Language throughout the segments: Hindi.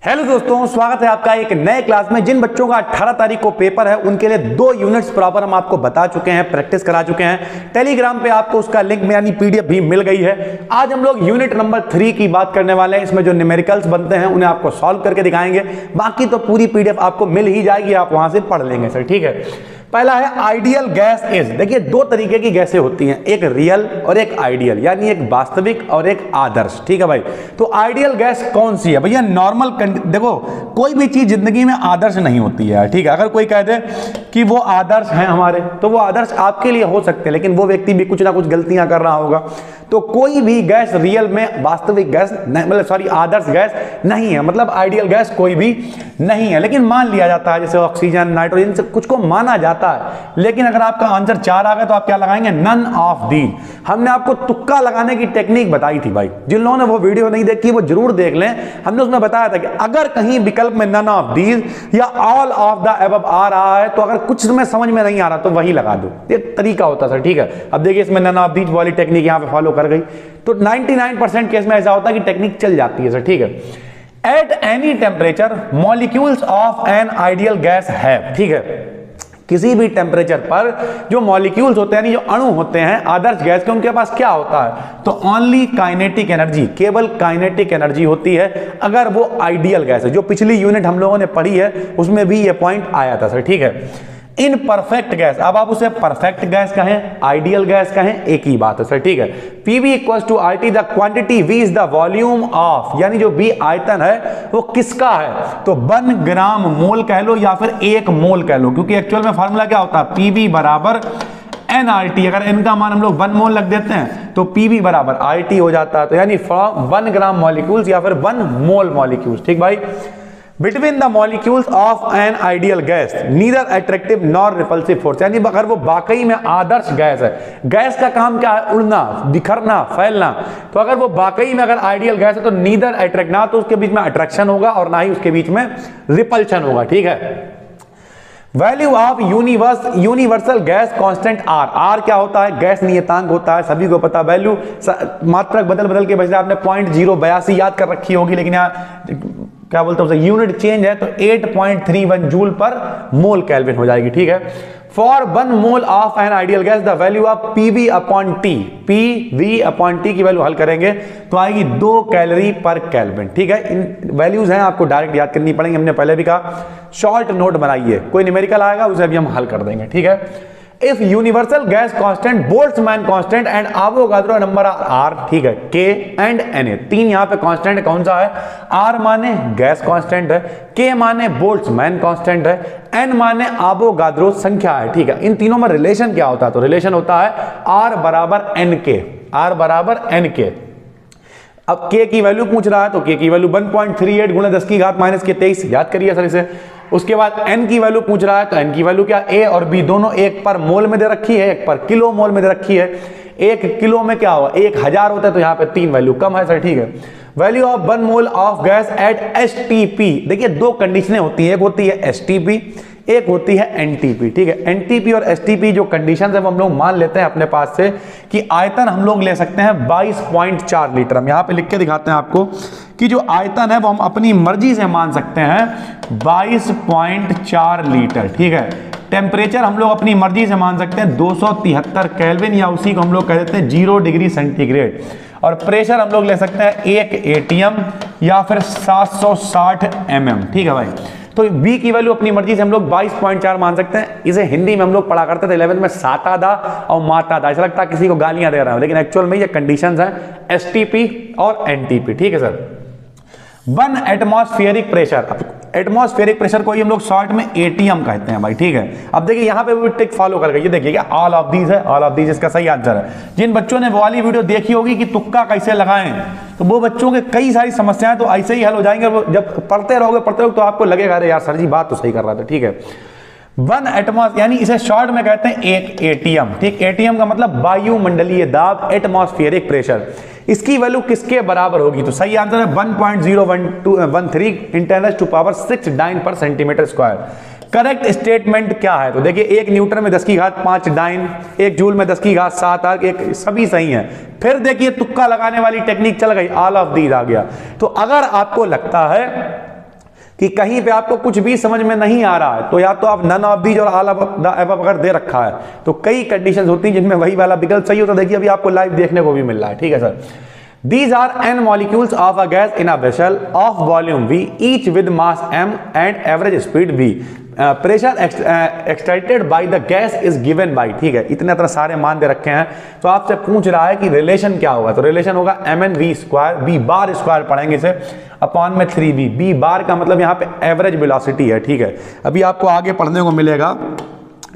हेलो दोस्तों, स्वागत है आपका एक नए क्लास में। जिन बच्चों का 18 तारीख को पेपर है उनके लिए 2 यूनिट्स प्रॉपर हम आपको बता चुके हैं, प्रैक्टिस करा चुके हैं। टेलीग्राम पे आपको उसका लिंक में यानी पीडीएफ भी मिल गई है। आज हम लोग यूनिट नंबर 3 की बात करने वाले हैं। इसमें जो न्यूमेरिकल्स बनते हैं उन्हें आपको सॉल्व करके दिखाएंगे। बाकी तो पूरी पीडीएफ आपको मिल ही जाएगी, आप वहां से पढ़ लेंगे सर, ठीक है। पहला है आइडियल गैस इज। देखिए 2 तरीके की गैसें होती हैं, एक रियल और एक आइडियल, यानी एक वास्तविक और एक आदर्श, ठीक है भाई। तो आइडियल गैस कौन सी है भैया? नॉर्मल। देखो कोई भी चीज जिंदगी में आदर्श नहीं होती है, ठीक है। अगर कोई कह दे कि वो आदर्श हैं हमारे, तो वो आदर्श आपके लिए हो सकते हैं, लेकिन वो व्यक्ति भी कुछ ना कुछ गलतियां कर रहा होगा। तो कोई भी गैस रियल में वास्तविक गैस मतलब आदर्श गैस नहीं है, मतलब आइडियल गैस कोई भी नहीं है। लेकिन मान लिया जाता है, जैसे ऑक्सीजन, नाइट्रोजन, से कुछ को माना जाता है। लेकिन अगर आपका आंसर 4 आ गया तो आप क्या लगाएंगे? None of the. हमने आपको तुक्का लगाने की टेक्निक बताई थी भाई। जिन लोगों ने वो वीडियो नहीं देखी वो जरूर देख लें। हमने उसमें बताया था कि अगर कहीं विकल्प में नन ऑफ दीज या ऑल ऑफ द अबव आ रहा है तो अगर कुछ में समझ में नहीं आ रहा तो वही लगा दो। ये तरीका होता है, ठीक है। अब देखिए इसमें नन ऑफ दीज वाली टेक्निक यहां पे फॉलो कर गई तो 99% केस में ऐसा होता है कि टेक्निक चल जाती है सर, ठीक है। At any temperature molecules of N ideal gas है, ठीक है। किसी भी टेम्परेचर पर जो मॉलिक्यूल्स होते हैं, जो अणु होते हैं आदर्श गैस के, उनके पास क्या होता है? तो ओनली काइनेटिक एनर्जी, केवल काइनेटिक एनर्जी होती है अगर वो आइडियल गैस है। जो पिछली यूनिट हम लोगों ने पढ़ी है उसमें भी ये पॉइंट आया था सर, ठीक है। इन परफेक्ट गैस, अब आप उसे परफेक्ट गैस कहें, आइडियल गैस कहें, एक ही बात है सर, ठीक है। Pv equal to RT, the quantity, V is the volume of, यानी जो V आयतन है वो किसका है? तो 1 ग्राम मोल कह लो या फिर 1 मोल कह लो, क्योंकि एक्चुअल में फार्मूला क्या होता है? Pv बराबर nRT। अगर n का मान हम लोग 1 मोल लग देते हैं तो Pv बराबर RT हो जाता है। तो यानी फ्रॉम 1 ग्राम मॉलिक्यूल्स या फिर 1 मोल मॉलिक्यूल्स, ठीक भाई। Between the molecules of an ideal gas, neither attractive nor repulsive force, यानी अगर वो वाकई में आदर्श गैस है, गैस का काम क्या है? उड़ना, बिखरना, फैलना। तो अगर वो वाकई में अगर आइडियल गैस है तो नीदर अट्रैक्ट, ना तो उसके बीच में अट्रैक्शन होगा और ना ही उसके बीच में रिपल्शन होगा, ठीक है। Value of universal gas constant R. R क्या होता है? गैस नियतांक होता है, सभी को पता। वैल्यू मात्रक बदल के वजह आपने 0.082 याद कर रखी होगी, लेकिन यहाँ क्या बोलते हैं उसे, यूनिट चेंज है तो 8.31 जूल पर मोल केल्विन हो जाएगी, ठीक है। For 1 mole of N ideal gas the value of PV upon T, PV upon T की वैल्यू हल करेंगे तो आएगी 2 कैलोरी पर केल्विन, ठीक है। इन वैल्यूज हैं, आपको डायरेक्ट याद करनी पड़ेंगी। हमने पहले भी कहा शॉर्ट नोट बनाइए, कोई न्यूमेरिकल आएगा उसे भी हम हल कर देंगे, ठीक है। If universal gas constant, Boltzmann constant and Avogadro number R, ठीक है, के एंड एन ए, 3 यहां पे कांस्टेंट कौन सा है? आर माने गैस कांस्टेंट है, के माने बोल्ट्जमैन कांस्टेंट है, एन माने एवोगाड्रो संख्या है, ठीक है। इन तीनों में रिलेशन क्या होता है? तो रिलेशन होता है आर बराबर एन के, आर बराबर एन के। अब k की वैल्यू पूछ रहा है तो k की वैल्यू 1.38 गुणा 10 की घात माइनस के 23, याद करिए सर इसे। उसके बाद n की वैल्यू पूछ रहा है तो n की वैल्यू क्या? a और b दोनों 1 पर मोल में दे रखी है, 1 पर किलो मोल में दे रखी है। 1 किलो में क्या होगा? 1000 होता है तो यहाँ पे 3 वैल्यू कम है सर, ठीक है। Value of 1 mole of gas at STP। देखिए 2 कंडीशनें होती है, एक होती है STP, एक होती है NTP, ठीक है। NTP और STP जो कंडीशन है वो हम लोग मान लेते हैं अपने पास से कि आयतन हम लोग ले सकते हैं 22.4 लीटर। हम यहाँ पे लिख के दिखाते हैं आपको कि जो आयतन है वो हम अपनी मर्जी से मान सकते हैं 22.4 लीटर, ठीक है। टेम्परेचर हम लोग अपनी मर्जी से मान सकते हैं 273 केल्विन, या उसी को हम लोग कह देते हैं 0 डिग्री सेंटीग्रेड। और प्रेशर हम लोग ले सकते हैं 1 ATM या फिर 760 mm, ठीक है भाई। तो V की वैल्यू अपनी मर्जी से हम लोग 22.4 मान सकते हैं। इसे हिंदी में हम लोग पढ़ा करते थे 11th में, साता दा और माता दा। ऐसा लगता है किसी को गालियां दे रहा हूं, लेकिन एक्चुअल में ये कंडीशंस हैं STP और NTP, ठीक है sir. 1 atmospheric pressure, atmospheric pressure को ही हम लोग शॉर्ट में ATM कहते हैं भाई, ठीक है। अब देखिए यहाँ पे भी ट्रिक फॉलो कर गई, देखिए क्या ऑल ऑफ दीज है, ऑल ऑफ दीज इसका सही आंसर है। जिन बच्चों ने वो वाली वीडियो देखी होगी कि तुक्का कैसे लगाएं, तो वो बच्चों के कई सारी समस्याएं तो ऐसे ही हल हो जाएंगे। वो जब पढ़ते रहोगे तो आपको लगेगा अरे यार सर जी बात तो सही कर रहा था, ठीक है। 1 एटमॉस यानी इसे शॉर्ट में कहते हैं 1 ATM, ठीक। ATM का मतलब वायुमंडलीय दाब, एटमॉस्फेरिक प्रेशर। इसकी वैल्यू किसके बराबर होगी? तो सही आंसर है 1.01213 × 10⁻⁶ डाइन पर सेंटीमीटर स्क्वायर। करेक्ट स्टेटमेंट क्या है? तो देखिए 1 न्यूटन में 10 की घात 5 डाइन, 1 जूल में 10 की घात 7 आर्क, एक सभी सही है। फिर देखिए तुक्का लगाने वाली टेक्निक चल गई, ऑल ऑफ दीज आ गया। तो अगर आपको लगता है कि कहीं पे आपको कुछ भी समझ में नहीं आ रहा है तो या तो आप नन ऑफ दीज और ऑल ऑफ द अबव अगर दे रखा है तो कई कंडीशंस होती हैं जिनमें वही वाला विकल्प सही होता है। देखिए अभी आपको लाइव देखने को भी मिल रहा है, ठीक है sir. These are n molecules of a gas in a vessel of volume V, each with mass m and average speed v. Pressure extracted by the gas is given by, ठीक है, इतने तरह सारे मान दे रखे हैं। तो आपसे पूछ रहा है कि रिलेशन क्या होगा, तो रिलेशन होगा mn v square, v bar square पढ़ेंगे इसे, अपॉन में 3v। v बार का मतलब यहाँ पे एवरेज वेलोसिटी है, ठीक है। अभी आपको आगे पढ़ने को मिलेगा।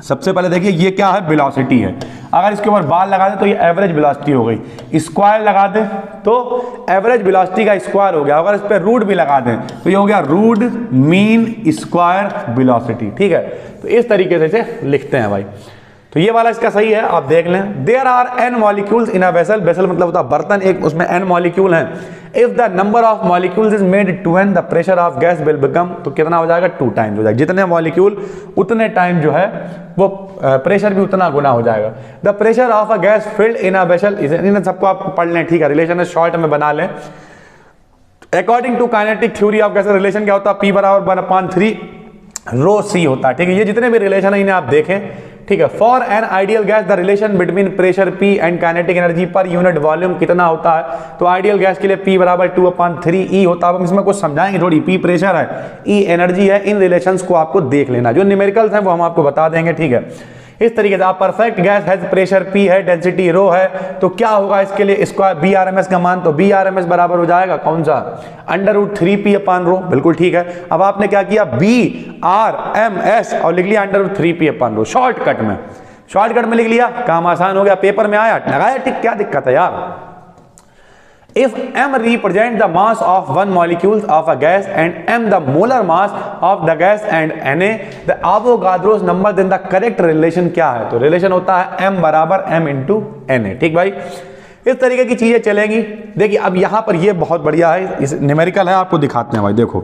सबसे पहले देखिए ये क्या है, वेलोसिटी है। अगर इसके ऊपर बार लगा दे तो ये एवरेज वेलोसिटी हो गई, स्क्वायर लगा दे तो एवरेज वेलोसिटी का स्क्वायर हो गया। अगर इस पर रूट भी लगा दें तो ये हो गया रूट मीन स्क्वायर वेलोसिटी, ठीक है। तो इस तरीके से इसे लिखते हैं भाई। तो ये वाला इसका सही है, आप देख लें। There are n molecules in a vessel, vessel मतलब होता है बर्तन, एक उसमें n मॉलिक्यूल हैं। If the number of molecules is made 2n, the pressure of gas will become, तो कितना हो जाएगा, 2 टाइम्स हो जाएगा। जितने मॉलिक्यूल उतने टाइम जो है वो प्रेशर भी उतना गुना हो जाएगा। The pressure of a gas filled in a vessel is, इन सबको आप पढ़ लें, ठीक है। रिलेशन शॉर्ट में बना लें। According to kinetic theory of gas, relation क्या होता है, P बराबर 1/3 रो C होता है, ठीक है। ये जितने भी रिलेशन है इन्हें आप देखें, ठीक है। For an ideal gas the relation between pressure P and kinetic energy per unit volume कितना होता है, तो आइडियल गैस के लिए P बराबर 2/3 E होता है। अब हम इसमें कुछ समझाएंगे थोड़ी। P प्रेशर है, E एनर्जी है, इन रिलेशंस को आपको देख लेना। जो न्यूमेरिकल्स हैं वो हम आपको बता देंगे, ठीक है। इस तरीके से आप परफेक्ट गैस है, प्रेशर P है, डेंसिटी रो है, तो क्या होगा इसके लिए स्क्वायर BRMS का मान, तो BRMS बराबर हो जाएगा कौन सा, √3P/ρ, बिल्कुल ठीक है। अब आपने क्या किया, BRMS और लिख लिया √3P/ρ, शॉर्टकट में लिख लिया, काम आसान हो गया। पेपर में आया लगाया टिक, क्या दिक्कत है यार। If m represent the mass of one molecule of a gas and m the molar mass of the gas and Na the Avogadro's number, then the correct relation क्या है, तो रिलेशन होता है m बराबर m into Na, ठीक भाई। इस तरीके की चीजें चलेंगी। देखिए अब यहां पर ये बहुत बढ़िया है, इस न्यूमेरिकल है, आपको दिखाते हैं भाई। देखो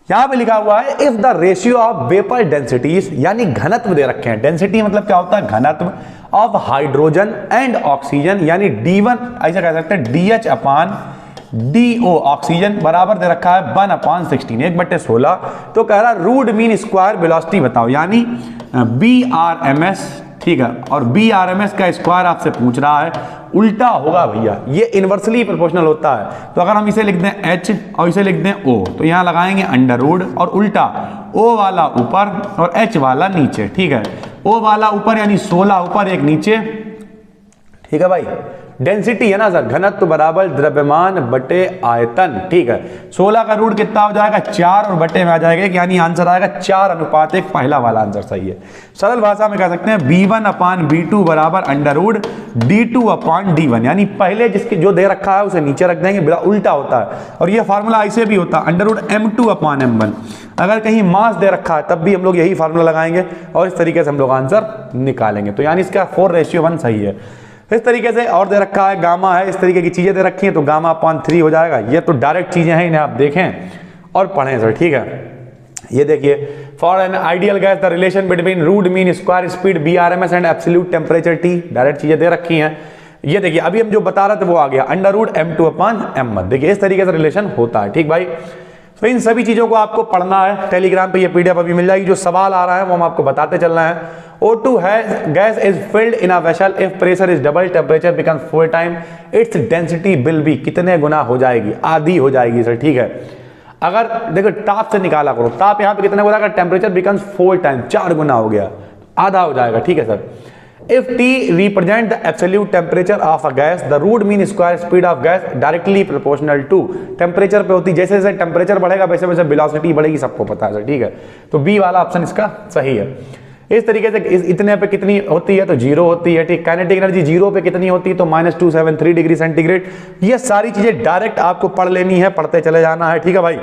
यहां पे लिखा हुआ है if the ratio of vapour densities, यानी घनत्व दे रखे हैं। डेंसिटी मतलब क्या होता है, घनत्व ऑफ हाइड्रोजन एंड ऑक्सीजन, यानी D1 ऐसा कह सकते हैं DH/DO, ऑक्सीजन बराबर दे रखा है 1/16, 1/16। तो कह रहा रूट मीन स्क्वायर वेलोसिटी बताओ, यानी BRMS, ठीक है। और BRMS का स्क्वायर आपसे पूछ रहा है, उल्टा होगा भैया, ये इनवर्सली प्रोपोर्शनल होता है। तो अगर हम इसे लिख दें H और इसे लिख दें O, तो यहां लगाएंगे अंडर और उल्टा O वाला ऊपर और H वाला नीचे, ठीक है। O वाला ऊपर यानी 16 ऊपर 1 नीचे, ठीक है भाई। डेंसिटी है ना सर, घनत्व बराबर द्रव्यमान बटे आयतन, ठीक है। 16 का रूट कितना हो जाएगा, 4 और बटे में आ जाएगा, यानी आंसर आएगा 4:1। पहला वाला आंसर सही है। सरल भाषा में कह सकते हैं B1/B2 बराबर √D2/D1, यानी पहले जिसकी जो दे रखा है उसे नीचे रख देंगे, उल्टा होता है। और ये फार्मूला ऐसे भी होता है √M2/M1। अगर कहीं मास दे रखा है तब भी हम लोग यही फार्मूला लगाएंगे और इस तरीके से हम लोग आंसर निकालेंगे। तो यानी इसका 4:1 सही है। इस तरीके से और दे रखा है गामा है, इस तरीके की चीजें दे रखी हैं तो गामा/3 हो जाएगा। ये तो डायरेक्ट चीजें हैं, इन्हें आप देखें और पढ़ें सर, ठीक है। ये देखिए for an ideal gas the relation between root mean square speed BRMS and absolute temperature T, direct चीजें दे रखी हैं। ये देखिए अभी हम जो बता रहे थे वो आ गया √M2/M1। देखिए इस तरीके से रिलेशन होता है, ठीक भाई। तो इन सभी चीजों को आपको पढ़ना है। टेलीग्राम पे ये PDF अभी मिल जाएगी। जो सवाल आ रहा है वो हम आपको बताते चल रहे हैं। O2 है, gas is filled in a vessel if pressure is double, temperature becomes 4 time, its density will be, कितने गुना हो जाएगी, आधी हो जाएगी सर, ठीक है। अगर देखो ताप से निकाला करो, ताप यहाँ पे कितने गुना, टेम्परेचर बिकम्स 4 टाइम, 4 गुना हो गया, आधा हो जाएगा, ठीक है sir. If T represent the absolute temperature of a gas, the root mean square speed of gas directly proportional to temperature पे होती, जैसे जैसे टेम्परेचर बढ़ेगा वैसे वैसे वेलोसिटी बढ़ेगी, सबको पता है सर, ठीक है। तो बी वाला ऑप्शन इसका सही है। इस तरीके से इतने पे कितनी होती है, तो 0 होती है, ठीक। काइनेटिक एनर्जी 0 पे कितनी होती है, तो -273 डिग्री सेंटीग्रेड। ये सारी चीजें डायरेक्ट आपको पढ़ लेनी है, पढ़ते चले जाना है, ठीक है भाई।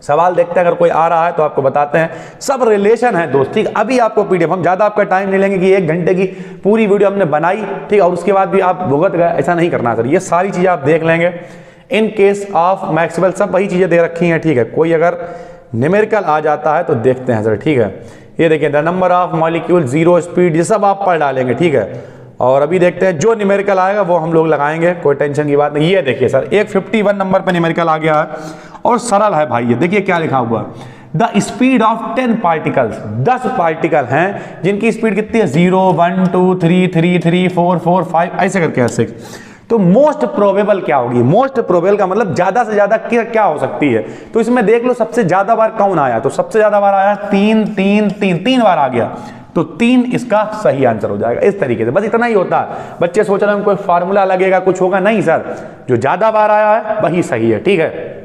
सवाल देखते हैं, अगर कोई आ रहा है तो आपको बताते हैं। सब रिलेशन है दोस्त, ठीक। अभी आपको PDF, हम ज्यादा आपका टाइम नहीं लेंगे कि 1 घंटे की पूरी वीडियो हमने बनाई, ठीक, और उसके बाद भी आप भुगत गए, ऐसा नहीं करना सर। ये सारी चीजें आप देख लेंगे। इन केस ऑफ मैक्सवेल सब वही चीजें दे रखी हैं, ठीक है। कोई अगर न्यूमेरिकल आ जाता है तो देखते हैं सर, ठीक है। ये देखिए the number of molecule, 0 speed, ये सब आप पढ़ डालेंगे, ठीक है। और अभी देखते हैं जो न्यूमेरिकल आएगा वो हम लोग लगाएंगे, कोई टेंशन की बात नहीं। ये देखिए सर, एक 51 नंबर पे न्यूमेरिकल आ गया है और सरल है भाई। ये देखिए क्या लिखा हुआ है, the speed of 10 particles, 10 particle हैं जिनकी स्पीड कितनी है 0 1 2 3 3 3 4 4 5 ऐसे करके है 6। तो मोस्ट प्रोबेबल क्या होगी, मोस्ट प्रोबेबल का मतलब ज्यादा से ज्यादा क्या हो सकती है। तो इसमें देख लो सबसे ज्यादा बार कौन आया, तो सबसे ज्यादा बार आया 3 3 3, 3 बार आ गया, तो 3 इसका सही आंसर हो जाएगा। इस तरीके से बस इतना ही होता है। बच्चे सोच रहे हैं कोई फार्मूला लगेगा कुछ होगा, नहीं सर, जो ज्यादा बार आया है वही सही है, ठीक है।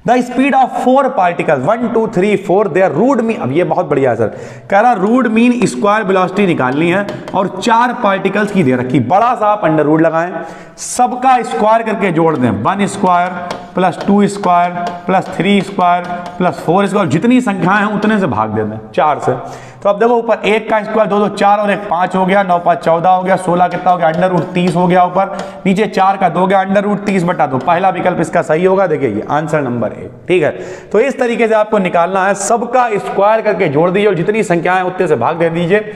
The speed of 4 particle 1 2 3 4 their root mean, अब ये बहुत बढ़िया है सर, कह रहा रूट मीन स्क्वायर वेलोसिटी निकालनी है और 4 पार्टिकल्स की दे रखी, बड़ा सा आप अंडर रूट लगाएं, सबका स्क्वायर करके जोड़ दें, 1 square plus 2 square plus 3 square plus 4 square, जितनी संख्याएं हैं उतने से भाग दे दें 4 से। तो अब देखो ऊपर 1 का स्क्वायर 2 2 4 और 1 5 हो गया, 9 5 14 हो गया, 16 कितना हो गया अंडर रूट 30 हो गया ऊपर, नीचे 4 का 2 हो गया अंडर रूट 30 बटा 2, पहला विकल्प इसका सही होगा। देखिए ये आंसर नंबर 1, ठीक है। तो इस तरीके से आपको निकालना है, सबका स्क्वायर करके जोड़ दीजिए और जितनी संख्याएं उतने से भाग दे दीजिए,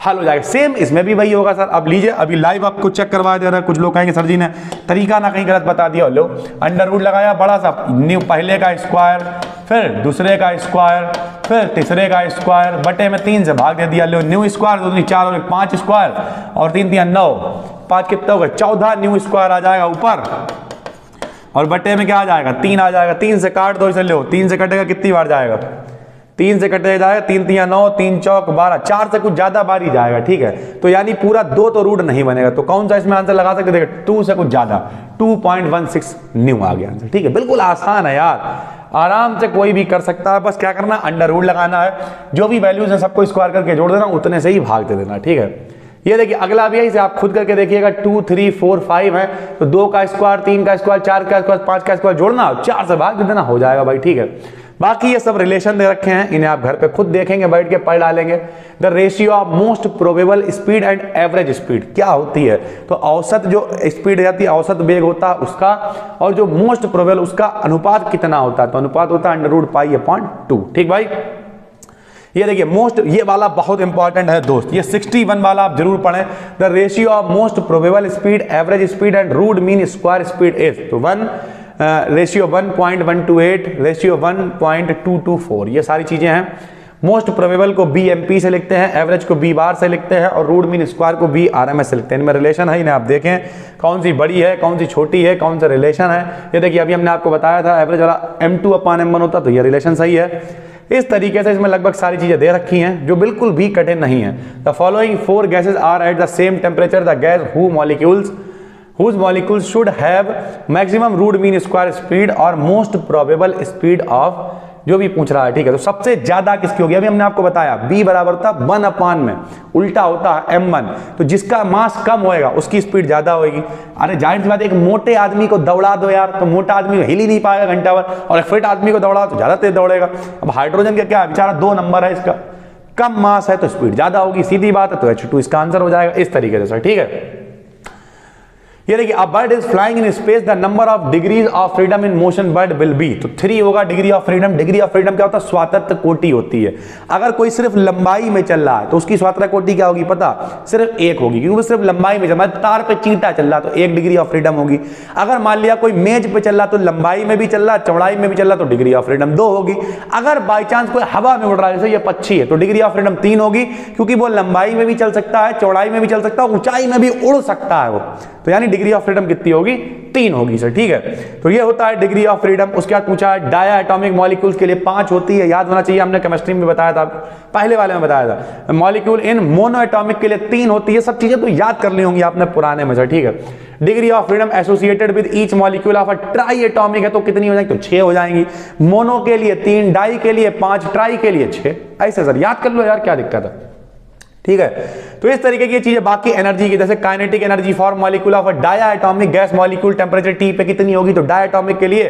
हल हो जाएगा। सेम इसमें भी वही होगा सर। अब लीजिए अभी लाइव आपको चेक करवा दे रहा है, कुछ लोग कहेंगे सर जी ने तरीका ना कहीं गलत बता दिया। लो अंडर रूट लगाया बड़ा सा, न्यू पहले का स्क्वायर, फिर दूसरे का स्क्वायर, फिर तीसरे का स्क्वायर, बटे में 3 से भाग दे दिया। लो न्यू स्क्वायर 2 4 और 5 स्क्वायर और 3 3 9, 5 कितना होगा 14 न्यू स्क्वायर आ जाएगा ऊपर, और बटे में क्या आ जाएगा 3 आ जाएगा। 3 से काट दो इसे, लो 3 से कटेगा कितनी बार जाएगा, 3 से कटे जाएगा, 3 3 9, 3 चौक 12, 4 से कुछ ज्यादा बार ही जाएगा, ठीक है। तो यानी पूरा 2 तो रूट नहीं बनेगा, तो कौन सा इसमें आंसर लगा सकते, देखिए 2 से कुछ ज्यादा 2.16 न्यू आ गया आंसर, ठीक है। बिल्कुल आसान है यार, आराम से कोई भी कर सकता है। बस क्या करना, अंडर रूट लगाना है, जो भी वैल्यूज है सबको स्क्वायर करके जोड़ देना, उतने से ही भाग दे देना, ठीक है। ये देखिए अगला भी है, इसे आप खुद करके देखिएगा। 2 3 4 5 है, तो 2 का स्क्वायर 3 का स्क्वायर 4 का स्क्वायर 5 का स्क्वायर जोड़ना, 4 से भाग दे देना, हो जाएगा भाई, ठीक है। बाकी ये सब रिलेशन दे रखे हैं, इन्हें आप घर पे खुद देखेंगे, बैठ के पढ़ डालेंगे। The ratio of most probable speed and average speed क्या होती है, तो औसत जो स्पीड जाती है, औसत वेग होता है उसका, और जो मोस्ट प्रोबेबल उसका अनुपात कितना होता है, तो अनुपात होता है अंडर रूट पाई अपॉन 2, ठीक भाई। ये देखिए मोस्ट, ये वाला बहुत इंपॉर्टेंट है दोस्त, ये 61 वाला आप जरूर पढ़ें। The ratio of most probable speed, average speed and root mean square speed is, तो 1 रेशियो 1.128, रेशियो 1.224, ये सारी चीजें हैं। मोस्ट प्रोबेबल को BMP से लिखते हैं, एवरेज को B बार से लिखते हैं, और रूट मीन स्क्वायर को BRMS से लिखते हैं। इनमें रिलेशन है, इन्हें आप देखें कौन सी बड़ी है कौन सी छोटी है, कौन सा रिलेशन है। ये देखिए अभी हमने आपको बताया था एवरेज वाला M2/M1 होता, तो ये रिलेशन सही है। इस तरीके से इसमें लगभग सारी चीजें दे रखी हैं जो बिल्कुल भी कठिन नहीं है। The following 4 gases are at the same temperature, the gas whose molecules should have maximum root mean square speed और most probable speed of, जो भी पूछ रहा है, ठीक है। तो सबसे ज्यादा किसकी होगी, अभी हमने आपको बताया B बराबर होता 1/, में उल्टा होता है M1, तो जिसका मास कम होएगा उसकी स्पीड ज्यादा होगी। अरे जाहिर सी बात है, एक मोटे आदमी को दौड़ा दो यार, तो मोटा आदमी हिल ही नहीं पाएगा घंटा भर, और एक फिट आदमी को दौड़ा तो ज्यादा तेज दौड़ेगा। अब हाइड्रोजन का क्या है, बेचारा 2 नंबर है, इसका कम मास है तो स्पीड ज्यादा होगी, सीधी बात है। तो H2 इसका आंसर हो जाएगा इस तरीके से सर, ठीक है। ये देखिए a bird is flying in space, the number of degrees of freedom in motion bird will be, तो 3 होगा degree of freedom. Degree of freedom क्या होता है, स्वातंत्र कोटि होती है। अगर कोई सिर्फ लंबाई में चल रहा है तो उसकी स्वातंत्र कोटि क्या होगी पता, सिर्फ 1 होगी, क्योंकि सिर्फ लंबाई में चल रहा है। तार पे चींटा चल रहा तो 1 डिग्री ऑफ फ्रीडम होगी। अगर मान लिया कोई मेज पे चल रहा तो लंबाई में भी चल रहा चौड़ाई में भी चल रहा तो डिग्री ऑफ फ्रीडम 2 होगी। अगर बाई चांस कोई हवा में उड़ रहा है, जैसे ये पक्षी है, तो डिग्री ऑफ फ्रीडम 3 होगी, क्योंकि वो लंबाई में भी चल सकता है, चौड़ाई में भी चल सकता है, ऊंचाई में भी उड़ सकता है वो, तो यानी डिग्री ऑफ फ्रीडम कितनी होगी, 3 होगी सर, ठीक है। तो ये होता है डिग्री ऑफ फ्रीडम। उसके बाद पूछा है डाया एटॉमिक मॉलिक्यूल्स के लिए 5 होती है, याद होना चाहिए, हमने केमिस्ट्री में बताया था, पहले वाले में बताया था। मॉलिक्यूल इन मोनो एटॉमिक के लिए 3 होती है, सब चीजें तो याद कर ली होंगी आपने पुराने में सर, ठीक है। Degree of freedom associated with each molecule of a try atomic है, तो कितनी हो जाएगी, तो 6 हो जाएंगी। मोनो के लिए 3, डाई के लिए 5, ट्राई के लिए 6, ऐसे सर याद कर लो यार, क्या दिक्कत है, ठीक है। तो इस तरीके की चीजें। बाकी एनर्जी की, जैसे kinetic energy for molecule of a diatomic gas molecule temperature T पे कितनी होगी, तो डायाटॉमिक के लिए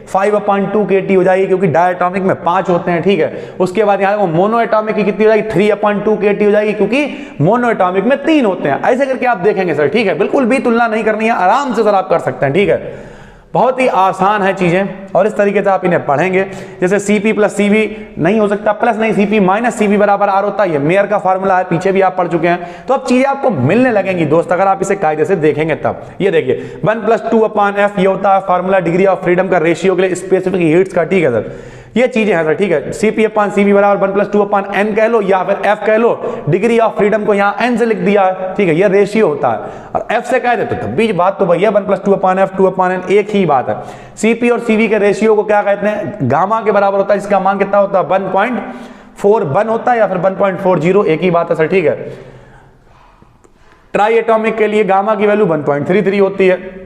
5/2 kT हो जाएगी, क्योंकि डायाटॉमिक में 5 होते हैं, ठीक है। उसके बाद यहाँ मोनो एटॉमिक की कितनी हो जाएगी, 3/2 kT हो जाएगी, क्योंकि मोनो एटॉमिक में 3 होते हैं। ऐसे करके आप देखेंगे सर, ठीक है। बिल्कुल भी तुलना नहीं करनी है, आराम से सर आप कर सकते हैं, ठीक है। बहुत ही आसान है चीजें, और इस तरीके से आप इन्हें पढ़ेंगे। जैसे CP प्लस CV नहीं हो सकता, प्लस नहीं CP माइनस CV बराबर R होता है, ये मेयर का फार्मूला है, पीछे भी आप पढ़ चुके हैं। तो अब चीजें आपको मिलने लगेंगी दोस्त, अगर आप इसे कायदे से देखेंगे तब। ये देखिए 1+2/f ये होता है फार्मूला डिग्री ऑफ फ्रीडम का, रेशियो के लिए, स्पेसिफिक हीट्स का, ठीक है सर। ये चीजें हैं सर, ठीक है। CP/CV बराबर 1+2/n कह लो या फिर F कह लो, डिग्री ऑफ फ्रीडम को यहाँ n से लिख दिया है, ठीक है, ये रेशियो होता है। और F से कह देते तब भी बात तो भैया 1+2/f 2/n एक ही बात है। CP और CV के रेशियो को क्या कहते हैं, गामा के बराबर होता है, जिसका मान कितना होता है 1.41 होता है या फिर 1.40, एक ही बात है सर, ठीक है। ट्राई एटॉमिक के लिए गामा की वैल्यू 1.33 होती है,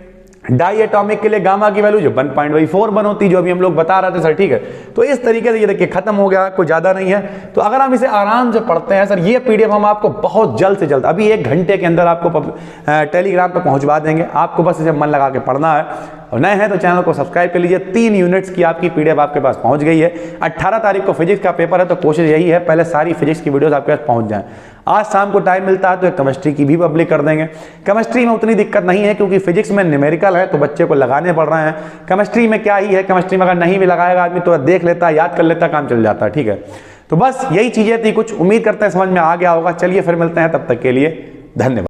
डाई एटॉमिक के लिए गामा की वैल्यू जो 1.41 होती है, जो अभी हम लोग बता रहे थे सर, ठीक है। तो इस तरीके से ये देखिए खत्म हो गया, कोई ज्यादा नहीं है। तो अगर हम इसे आराम से पढ़ते हैं सर, ये PDF हम आपको बहुत जल्द से जल्द, अभी 1 घंटे के अंदर आपको टेलीग्राम पर पहुंचवा देंगे। आपको बस इसे मन लगा के पढ़ना है, और नए हैं तो चैनल को सब्सक्राइब कर लीजिए। 3 यूनिट्स की आपकी PDF आपके पास पहुंच गई है। 18 तारीख को फिजिक्स का पेपर है, तो कोशिश यही है पहले सारी फिजिक्स की वीडियोस आपके पास पहुंच जाएं। आज शाम को टाइम मिलता है तो एक केमिस्ट्री की भी पब्लिक कर देंगे। केमिस्ट्री में उतनी दिक्कत नहीं है, क्योंकि फिजिक्स में न्यूमेरिकल है तो बच्चे को लगाने पड़ रहे हैं। केमिस्ट्री में क्या ही है, केमिस्ट्री में अगर नहीं भी लगाएगा आदमी तो देख लेता है, याद कर लेता, काम चल जाता है, ठीक है। तो बस यही चीजें थी कुछ, उम्मीद करते हैं समझ में आ गया होगा। चलिए फिर मिलते हैं, तब तक के लिए धन्यवाद।